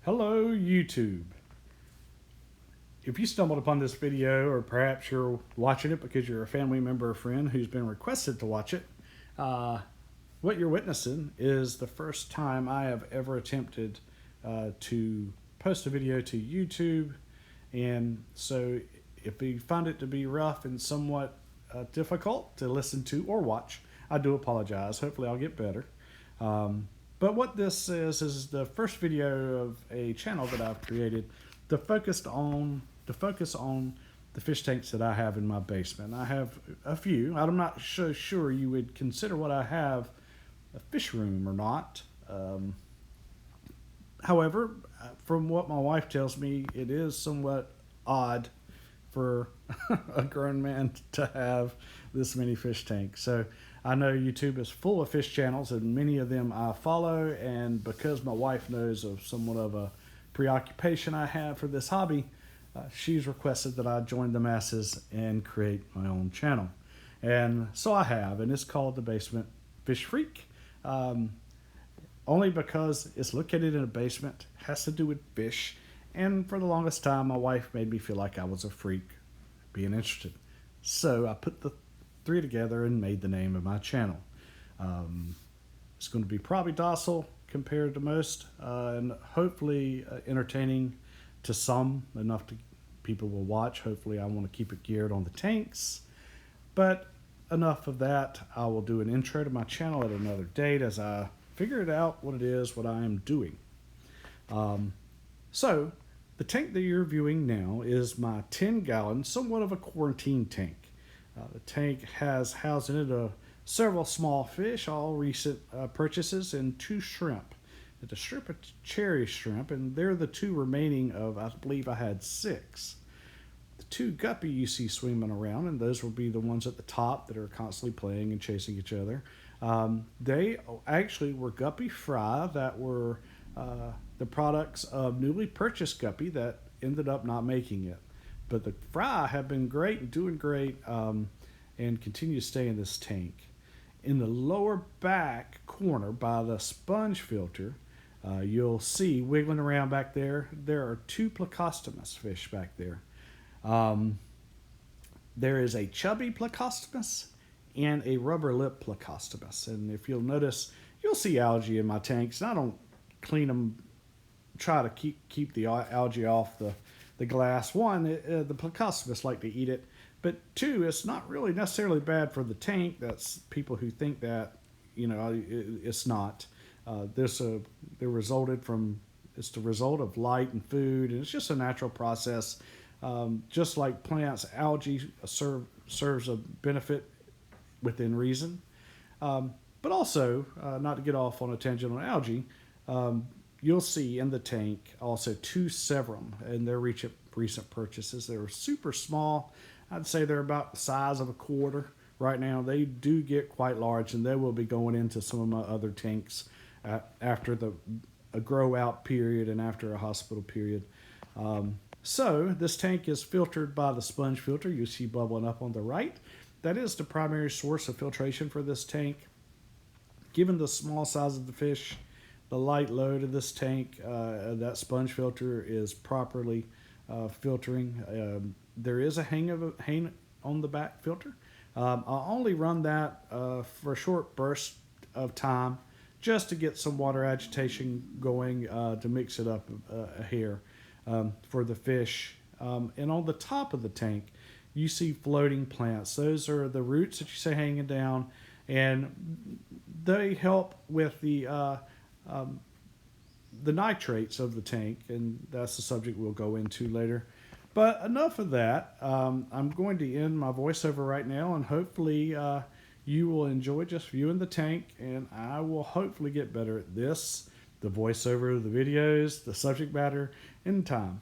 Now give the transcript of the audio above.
Hello, YouTube. If you stumbled upon this video, or perhaps you're watching it because you're a family member or friend who's been requested to watch it, what you're witnessing is the first time I have ever attempted to post a video to YouTube. And so if you find it to be rough and somewhat difficult to listen to or watch, I do apologize. Hopefully I'll get better. But what this is the first video of a channel that I've created to focus on the fish tanks that I have in my basement. I have a few. I'm not so sure you would consider what I have a fish room or not. However, from what my wife tells me, it is somewhat odd for a grown man to have this many fish tanks. So I know YouTube is full of fish channels, and many of them I follow, and because my wife knows of somewhat of a preoccupation I have for this hobby, she's requested that I join the masses and create my own channel. And so I have, and it's called The Basement Fish Freak. Only because it's located in a basement, has to do with fish, and for the longest time my wife made me feel like I was a freak being interested. So I put the three together and made the name of my channel. It's going to be probably docile compared to most, and hopefully entertaining to some, enough to people will watch. Hopefully I want to keep it geared on the tanks, but enough of that. I will do an intro to my channel at another date as I figure it out what it is what I am doing. So the tank that you're viewing now is my 10-gallon, somewhat of a quarantine tank. The tank has housed in it several small fish, all recent purchases, and 2 shrimp. It's a strip of cherry shrimp, and they're the 2 remaining of, I believe I had 6. The 2 guppy you see swimming around, and those will be the ones at the top that are constantly playing and chasing each other. They actually were guppy fry that were the products of newly purchased guppy that ended up not making it. But the fry have been great and doing great, and continue to stay in this tank. In the lower back corner by the sponge filter, you'll see wiggling around back there, there are 2 Plecostomus fish back there. There is a chubby Plecostomus and a rubber lip Plecostomus. And if you'll notice, you'll see algae in my tanks. And I don't clean them, try to keep the algae off the glass. One, the Plecostomus like to eat it. But 2, it's not really necessarily bad for the tank. That's people who think that, it's not. It's the result of light and food, and it's just a natural process. Just like plants, algae serves a benefit within reason. But also, not to get off on a tangent on algae, you'll see in the tank also 2 Severum and their recent purchases. They were super small. I'd say they're about the size of a quarter right now. They do get quite large, and they will be going into some of my other tanks after a grow out period and after a hospital period. So this tank is filtered by the sponge filter you see bubbling up on the right. That is the primary source of filtration for this tank. Given the small size of the fish, the light load of this tank, that sponge filter is properly filtering. There is a hang on the back filter. I'll only run that for a short burst of time just to get some water agitation going, to mix it up a hair for the fish. And on the top of the tank, you see floating plants. Those are the roots that you see hanging down, and they help with the nitrates of the tank, and that's the subject we'll go into later. But enough of that. I'm going to end my voiceover right now, and hopefully you will enjoy just viewing the tank, and I will hopefully get better at this, the voiceover, the videos, the subject matter, in time.